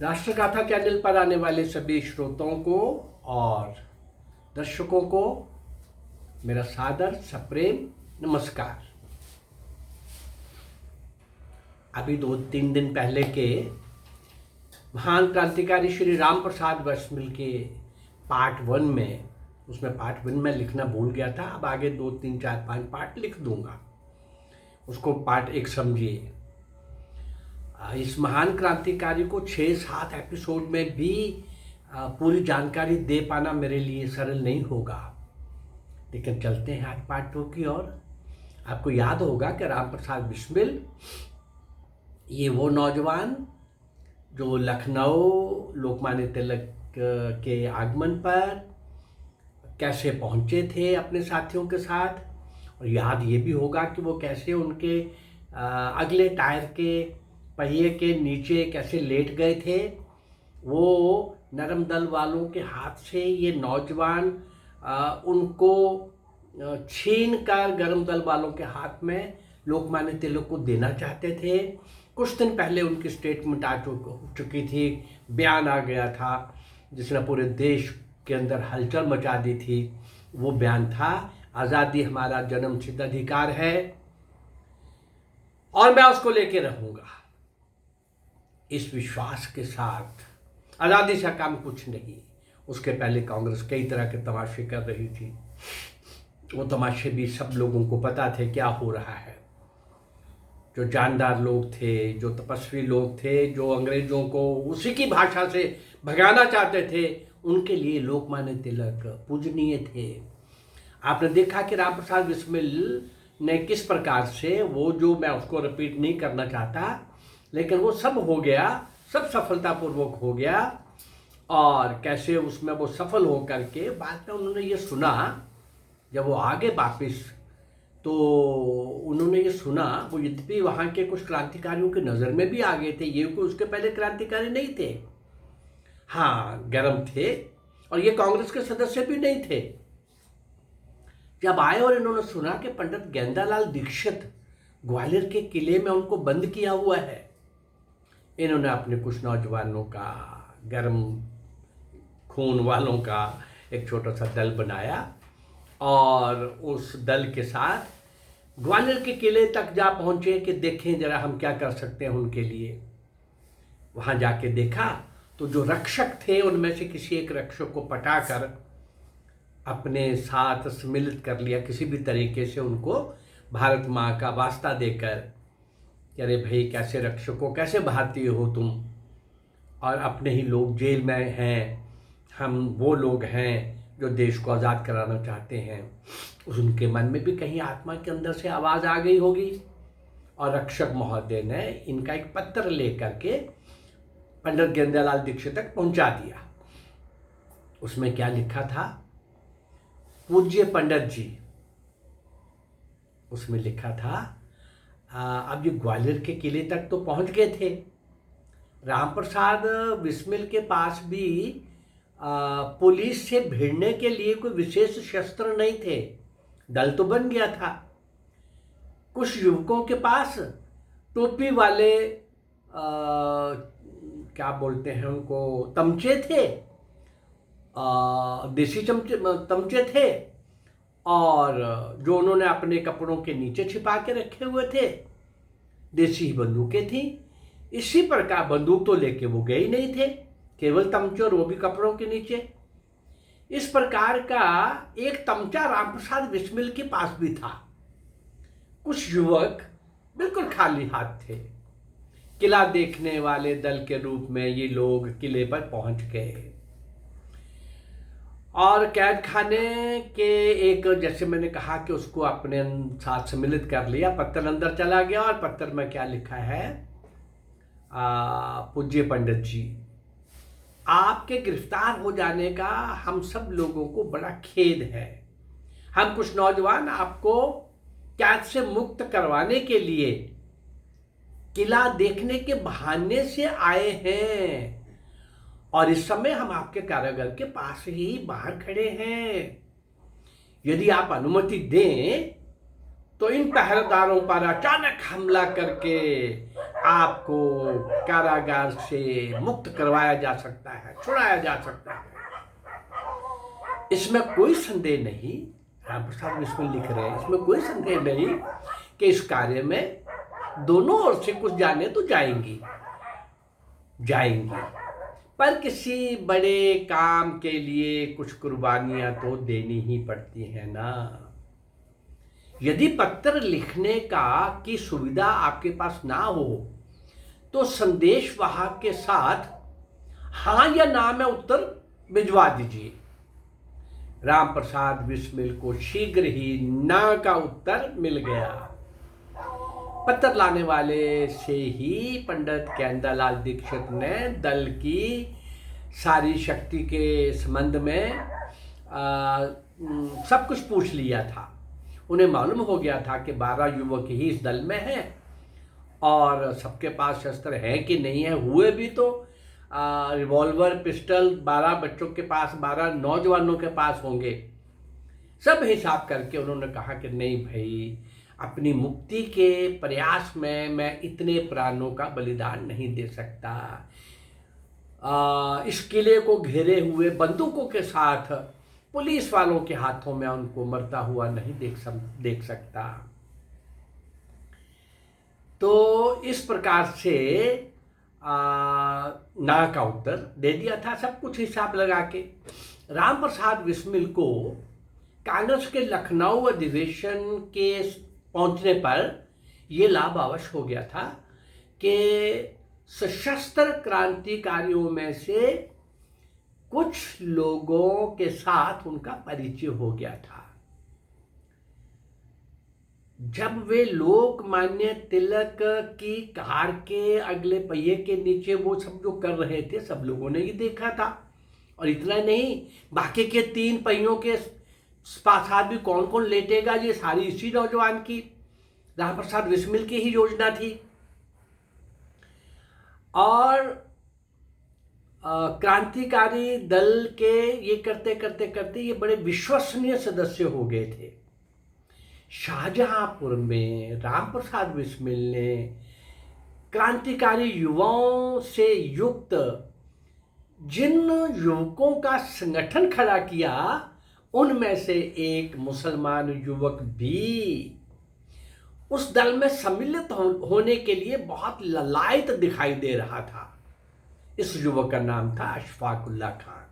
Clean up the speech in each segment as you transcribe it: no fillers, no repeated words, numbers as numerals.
राष्ट्रगाथा channel पर आने वाले सभी श्रोताओं को और दर्शकों को मेरा सादर सप्रेम नमस्कार। अभी 2-3 दिन पहले के महान क्रांतिकारी श्री राम प्रसाद बिस्मिल के पार्ट 1 में, उसमें पार्ट 1 में लिखना भूल गया था, अब आगे 2, 3, 4, 5 पार्ट लिख दूंगा, उसको पार्ट 1 समझिए। इस महान क्रांतिकारी को 6-7 एपिसोड में भी पूरी जानकारी दे पाना मेरे लिए सरल नहीं होगा, लेकिन चलते हैं आज पार्ट 2 की ओर। आपको याद होगा कि राम प्रसाद बिस्मिल ये वो नौजवान जो लखनऊ लोकमान्य तिलक के आगमन पर कैसे पहुंचे थे अपने साथियों के साथ, और याद ये भी होगा कि वो कैसे उनके अगले टायर के पहिए के नीचे कैसे लेट गए थे। वो नरम दल वालों के हाथ से ये नौजवान उनको छीन कर गरम दल वालों के हाथ में लोकमान्य तिलक को देना चाहते थे। कुछ दिन पहले उनकी स्टेटमेंट आ चुकी थी, बयान आ गया था जिसने पूरे देश के अंदर हलचल मचा दी थी। वो बयान था, आज़ादी हमारा जन्मसिद्ध अधिकार है और मैं उसको लेके रहूँगा। इस विश्वास के साथ आज़ादी से काम कुछ नहीं। उसके पहले कांग्रेस कई तरह के तमाशे कर रही थी, वो तमाशे भी सब लोगों को पता थे क्या हो रहा है। जो जानदार लोग थे, जो तपस्वी लोग थे, जो अंग्रेजों को उसी की भाषा से भगाना चाहते थे, उनके लिए लोकमान्य तिलक पूजनीय थे। आपने देखा कि राम प्रसाद बिस्मिल ने किस प्रकार से, वो जो मैं उसको रिपीट नहीं करना चाहता, लेकिन वो सब हो गया, सब सफलतापूर्वक हो गया। और कैसे उसमें वो सफल हो करके बाद में उन्होंने ये सुना, जब वो आगे वापिस, तो उन्होंने ये सुना, वो यद्यपि वहाँ के कुछ क्रांतिकारियों की नज़र में भी आ गए थे, ये कोई उसके पहले क्रांतिकारी नहीं थे, हाँ गर्म थे, और ये कांग्रेस के सदस्य भी नहीं थे। जब आए और इन्होंने सुना कि पंडित गेंदालाल दीक्षित ग्वालियर के किले में उनको बंद किया हुआ है, इन्होंने अपने कुछ नौजवानों का, गर्म खून वालों का एक छोटा सा दल बनाया और उस दल के साथ ग्वालियर के किले तक जा पहुंचे कि देखें जरा हम क्या कर सकते हैं उनके लिए। वहां जाके देखा तो जो रक्षक थे उनमें से किसी एक रक्षक को पटाकर अपने साथ सम्मिलित कर लिया, किसी भी तरीके से उनको भारत माँ का वास्ता देकर, अरे भाई कैसे रक्षकों, कैसे भारतीय हो तुम, और अपने ही लोग जेल में हैं, हम वो लोग हैं जो देश को आज़ाद कराना चाहते हैं। उनके मन में भी कहीं आत्मा के अंदर से आवाज़ आ गई होगी, और रक्षक महोदय ने इनका एक पत्र लेकर के पंडित गेंदालाल दीक्षित तक पहुंचा दिया। उसमें क्या लिखा था, पूज्य पंडित जी, उसमें लिखा था, अब ये ग्वालियर के किले तक तो पहुंच गए थे, राम प्रसाद बिस्मिल के पास भी पुलिस से भिड़ने के लिए कोई विशेष शस्त्र नहीं थे, दल तो बन गया था। कुछ युवकों के पास टोपी वाले क्या बोलते हैं उनको, तमचे थे, देसी तमचे थे, और जो उन्होंने अपने कपड़ों के नीचे छिपा के रखे हुए थे, देसी बंदूकें थी। इसी प्रकार बंदूक तो लेके वो गए ही नहीं थे, केवल तमचे, और वो भी कपड़ों के नीचे। इस प्रकार का एक तमचा राम प्रसाद बिस्मिल के पास भी था। कुछ युवक बिल्कुल खाली हाथ थे। किला देखने वाले दल के रूप में ये लोग किले पर पहुंच गए, और कैद खाने के एक, जैसे मैंने कहा कि उसको अपने साथ सम्मिलित कर लिया, पत्थर अंदर चला गया, और पत्थर में क्या लिखा है, पूज्य पंडित जी, आपके गिरफ्तार हो जाने का हम सब लोगों को बड़ा खेद है। हम कुछ नौजवान आपको कैद से मुक्त करवाने के लिए किला देखने के बहाने से आए हैं, और इस समय हम आपके कारागार के पास ही बाहर खड़े हैं। यदि आप अनुमति दें तो इन पहरेदारों पर अचानक हमला करके आपको कारागार से मुक्त करवाया जा सकता है, छुड़ाया जा सकता है। इसमें कोई संदेह नहीं, राम प्रसाद बिस्मिल लिख रहे हैं, इसमें कोई संदेह नहीं कि इस कार्य में दोनों ओर से कुछ जाने तो जाएंगी, पर किसी बड़े काम के लिए कुछ कुर्बानियां तो देनी ही पड़ती है ना। यदि पत्र लिखने की सुविधा आपके पास ना हो तो संदेश वाहक के साथ हाँ या ना में उत्तर भिजवा दीजिए। राम प्रसाद बिस्मिल को शीघ्र ही ना का उत्तर मिल गया। पत्र लाने वाले से ही पंडित ज्ञानदालाल दीक्षित ने दल की सारी शक्ति के संबंध में सब कुछ पूछ लिया था। उन्हें मालूम हो गया था कि 12 युवक ही इस दल में हैं और सबके पास शस्त्र हैं कि नहीं है। हुए भी तो रिवॉल्वर, पिस्टल 12 बच्चों के पास, 12 नौजवानों के पास होंगे। सब हिसाब करके उन्होंने कहा कि नहीं भाई, अपनी मुक्ति के प्रयास में मैं इतने प्राणों का बलिदान नहीं दे सकता। इस किले को घेरे हुए बंदूकों के साथ पुलिस वालों के हाथों में उनको मरता हुआ नहीं देख सकता। तो इस प्रकार से ना का उत्तर दे दिया था, सब कुछ हिसाब लगा के। राम प्रसाद बिस्मिल को कांग्रेस के लखनऊ अधिवेशन के पहुंचने पर यह लाभ अवश्य हो गया था कि सशस्त्र क्रांतिकारियों में से कुछ लोगों के साथ उनका परिचय हो गया था। जब वे लोकमान्य तिलक की कार के अगले पहिए के नीचे वो सब जो कर रहे थे, सब लोगों ने ही देखा था। और इतना नहीं, बाकी के 3 पहियों के साथ भी कौन कौन लेटेगा, ये सारी इसी नौजवान की, राम प्रसाद बिस्मिल की ही योजना थी। और क्रांतिकारी दल के ये करते करते करते ये बड़े विश्वसनीय सदस्य हो गए थे। शाहजहांपुर में राम प्रसाद बिस्मिल ने क्रांतिकारी युवाओं से युक्त जिन युवकों का संगठन खड़ा किया, उनमें से एक मुसलमान युवक भी उस दल में सम्मिलित होने के लिए बहुत ललायत दिखाई दे रहा था। इस युवक का नाम था अशफाक उल्लाह खान।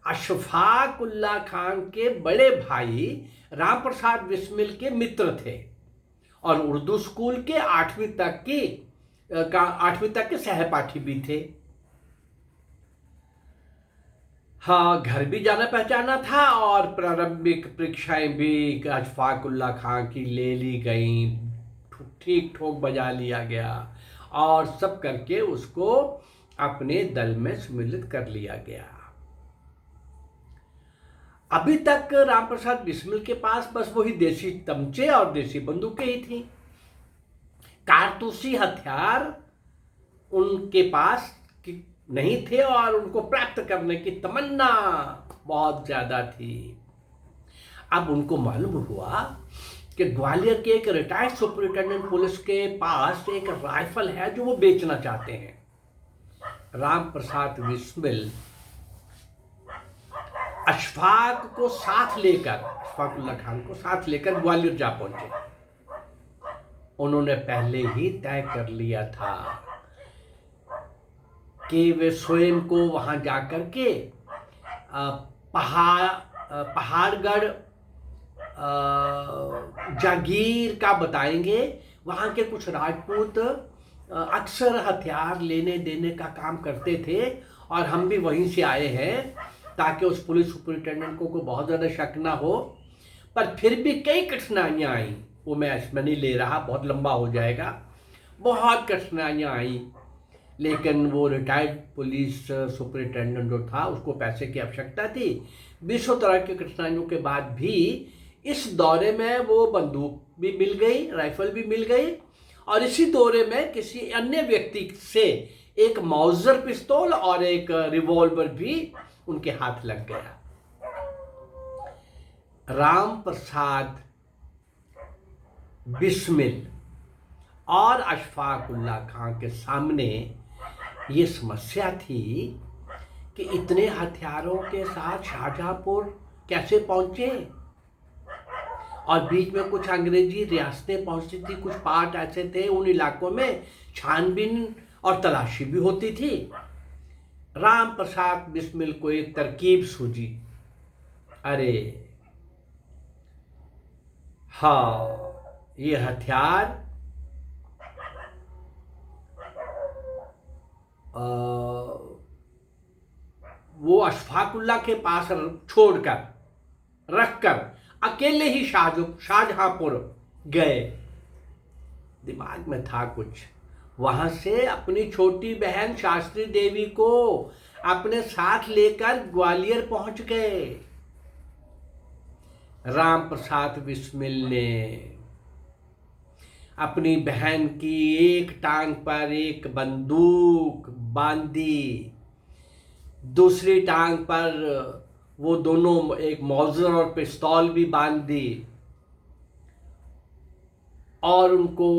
अशफाक उल्लाह खान के बड़े भाई राम प्रसाद बिस्मिल के मित्र थे और उर्दू स्कूल के 8वीं तक के सहपाठी भी थे। हाँ, घर भी जाना पहचाना था और प्रारंभिक परीक्षाएं भी अशफाक उल्लाह खान की ले ली गई, ठीक ठोक बजा लिया गया और सब करके उसको अपने दल में सम्मिलित कर लिया गया। अभी तक राम प्रसाद बिस्मिल के पास बस वही देसी तमचे और देसी बंदूकें ही थी। कारतूसी हथियार उनके पास नहीं थे और उनको प्राप्त करने की तमन्ना बहुत ज्यादा थी। अब उनको मालूम हुआ कि ग्वालियर के एक रिटायर्ड सुपरिटेंडेंट पुलिस के पास एक राइफल है जो वो बेचना चाहते हैं। राम प्रसाद बिस्मिल अशफाक उल्लाह खान को साथ लेकर ग्वालियर जा पहुंचे। उन्होंने पहले ही तय कर लिया था कि वे स्वयं को वहां जाकर के पहाड़गढ़ जागीर का बताएंगे। वहां के कुछ राजपूत अक्सर हथियार लेने देने का काम करते थे और हम भी वहीं से आए हैं, ताकि उस पुलिस सुपरिटेंडेंट को बहुत ज़्यादा शक ना हो। पर फिर भी कई कठिनाइयाँ आई, वो मैं इसमें नहीं ले रहा, बहुत लंबा हो जाएगा। बहुत कठिनाइयाँ आई, लेकिन वो रिटायर्ड पुलिस सुपरिटेंडेंट जो था उसको पैसे की आवश्यकता थी। 20 तरह की कठिनाइयों के बाद भी इस दौरे में वो बंदूक भी मिल गई, राइफल भी मिल गई और इसी दौरे में किसी अन्य व्यक्ति से एक माउजर पिस्तौल और एक रिवॉल्वर भी उनके हाथ लग गया। राम प्रसाद बिस्मिल और अशफाक उल्लाह खां के सामने ये समस्या थी कि इतने हथियारों के साथ शाहजहांपुर कैसे पहुंचे, और बीच में कुछ अंग्रेजी रियासतें पहुंचती थी, कुछ पार्ट ऐसे थे उन इलाकों में छानबीन और तलाशी भी होती थी। राम प्रसाद बिस्मिल को एक तरकीब सूझी, अरे हाँ, ये हथियार वो अशफाक उल्लाह के पास छोड़कर रखकर अकेले ही शाहजहांपुर गए। दिमाग में था कुछ, वहां से अपनी छोटी बहन शास्त्री देवी को अपने साथ लेकर ग्वालियर पहुंच गए। राम प्रसाद बिस्मिल ने अपनी बहन की एक टांग पर एक बंदूक बांधी, दूसरी टांग पर वो दोनों एक मौजर और पिस्तौल भी बांध दी, और उनको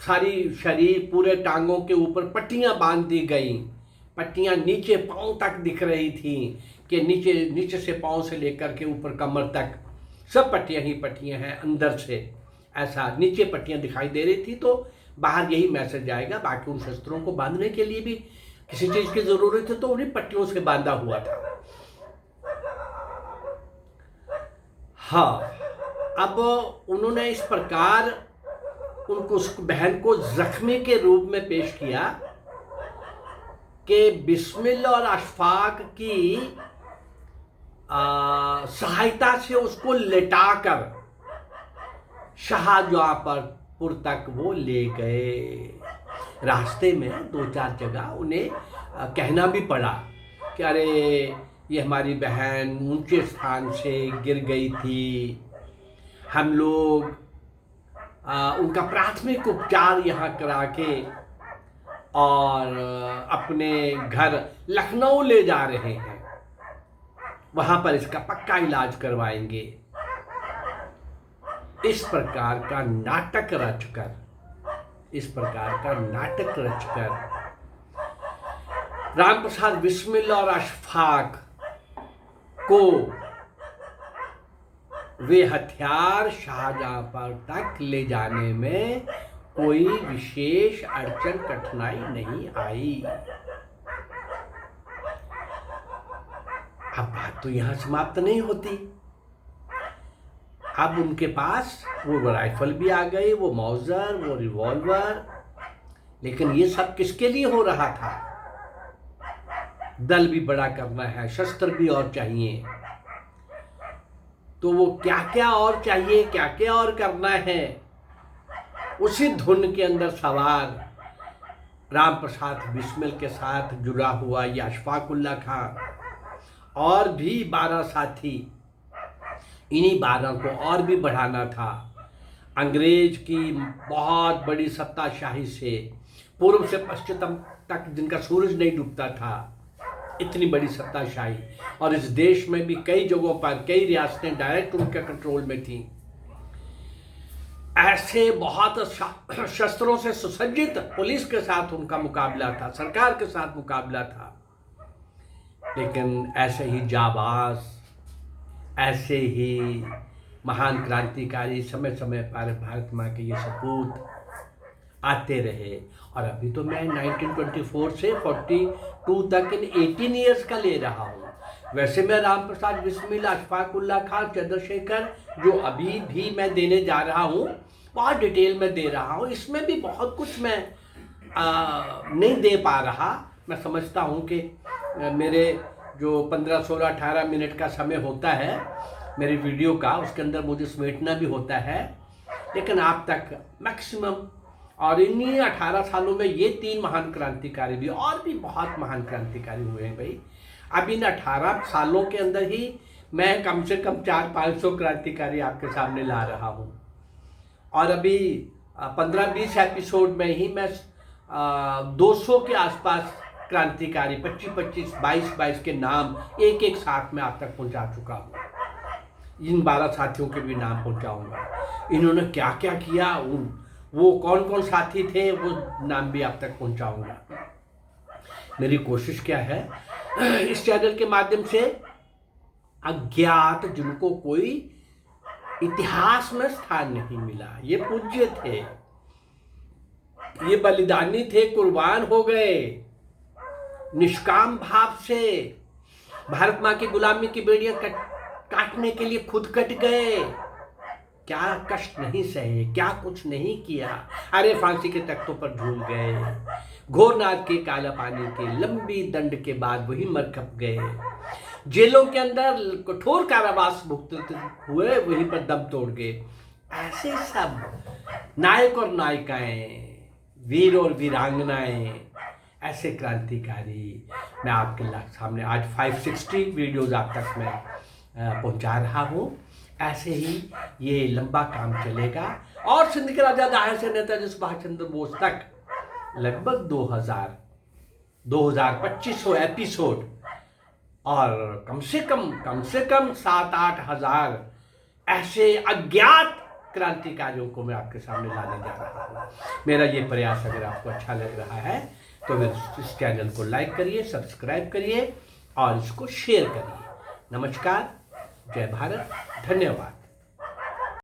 सारी शरीर पूरे टांगों के ऊपर पट्टियां बांध दी गई। पट्टियां नीचे पांव तक दिख रही थी कि नीचे से पांव से लेकर के ऊपर कमर तक सब पट्टियां ही पट्टियां हैं। अंदर से ऐसा नीचे पट्टियां दिखाई दे रही थी, तो बाहर यही मैसेज आएगा। बाकी उन शस्त्रों को बांधने के लिए भी किसी चीज की जरूरत है तो उन्हीं पट्टियों से बांधा हुआ था। हाँ, अब उन्होंने इस प्रकार उनको उस बहन को जख्मी के रूप में पेश किया कि बिस्मिल और अशफाक की सहायता से उसको लेटाकर शाहजहांपुर तक वो ले गए। रास्ते में 2-4 जगह उन्हें कहना भी पड़ा कि अरे ये हमारी बहन ऊंचे स्थान से गिर गई थी, हम लोग उनका प्राथमिक उपचार यहाँ करा के और अपने घर लखनऊ ले जा रहे हैं, वहां पर इसका पक्का इलाज करवाएंगे। इस प्रकार का नाटक रचकर राम प्रसाद बिस्मिल और अशफाक को वे हथियार शाहजहांपुर तक ले जाने में कोई विशेष अड़चन कठिनाई नहीं आई। अब बात तो यहां समाप्त नहीं होती। अब उनके पास वो राइफल भी आ गई, वो मौजर, वो रिवॉल्वर, लेकिन ये सब किसके लिए हो रहा था? दल भी बड़ा करना है, शस्त्र भी और चाहिए, तो वो क्या क्या और चाहिए, क्या क्या और करना है, उसी धुन के अंदर सवार राम प्रसाद बिस्मिल के साथ जुड़ा हुआ ये अशफाक उल्लाह खां और भी 12 साथी, इन्हीं 12 को और भी बढ़ाना था। अंग्रेज की बहुत बड़ी सत्ताशाही से पूर्व से पश्चिम तक जिनका सूरज नहीं डूबता था, इतनी बड़ी सत्ताशाही, और इस देश में भी कई जगहों पर कई रियासतें डायरेक्ट उनके कंट्रोल में थी। ऐसे बहुत शस्त्रों से सुसज्जित पुलिस के साथ उनका मुकाबला था, सरकार के साथ मुकाबला था, लेकिन ऐसे ही जाबाज, ऐसे ही महान क्रांतिकारी समय समय पर भारत माँ के ये सपूत आते रहे। और अभी तो मैं 1924 से 42 तक इन 18 ईयर्स का ले रहा हूँ। वैसे मैं राम प्रसाद बिस्मिल, अशफाक उल्लाह खां, चंद्रशेखर जो अभी भी मैं देने जा रहा हूँ, बहुत डिटेल में दे रहा हूँ। इसमें भी बहुत कुछ मैं नहीं दे पा रहा। मैं समझता हूँ कि मेरे जो 15, 16, 18 मिनट का समय होता है मेरी वीडियो का, उसके अंदर मुझे समेटना भी होता है, लेकिन आप तक मैक्सिमम, और इन्हीं 18 सालों में ये 3 महान क्रांतिकारी भी, और भी बहुत महान क्रांतिकारी हुए हैं भाई। अब इन 18 सालों के अंदर ही मैं कम से कम 400-500 क्रांतिकारी आपके सामने ला रहा हूँ, और अभी 15-20 एपिसोड में ही मैं 200 के आसपास क्रांतिकारी 25-22 के नाम एक एक साथ में आप तक पहुँचा चुका हूँ। इन 12 साथियों के भी नाम पहुंचाऊंगा। इन्होंने क्या क्या किया, वो कौन कौन साथी थे, वो नाम भी आप तक पहुंचाऊंगा। मेरी कोशिश क्या है, इस चैनल के माध्यम से अज्ञात, जिनको कोई इतिहास में स्थान नहीं मिला, ये पूज्य थे, ये बलिदानी थे, कुर्बान हो गए, निष्काम भाव से भारत माँ की गुलामी की बेड़ियां काटने के लिए खुद कट गए। क्या कष्ट नहीं सहे, क्या कुछ नहीं किया। अरे फांसी के तख्तों पर झूल गए, घोरनाथ के काला पानी के लंबी दंड के बाद वही मर खप गए, जेलों के अंदर कठोर कारावास भुगतते हुए वहीं पर दम तोड़ गए। ऐसे सब नायक और नायिकाएं, वीर और वीरांगनाएं, ऐसे क्रांतिकारी मैं आपके सामने आज 560 वीडियोज आप तक मैं पहुंचा रहा हूं। ऐसे ही ये लंबा काम चलेगा और सिंध के राजा दाहिर से नेताजी सुभाष चंद्र बोस तक लगभग 2500 एपिसोड और कम से कम 7-8 हजार ऐसे अज्ञात क्रांतिकारियों को मैं आपके सामने लाने जा रहा हूँ। मेरा ये प्रयास अगर आपको अच्छा लग रहा है तो मेरे इस चैनल को लाइक करिए, सब्सक्राइब करिए और इसको शेयर करिए। नमस्कार, जय भारत, धन्यवाद।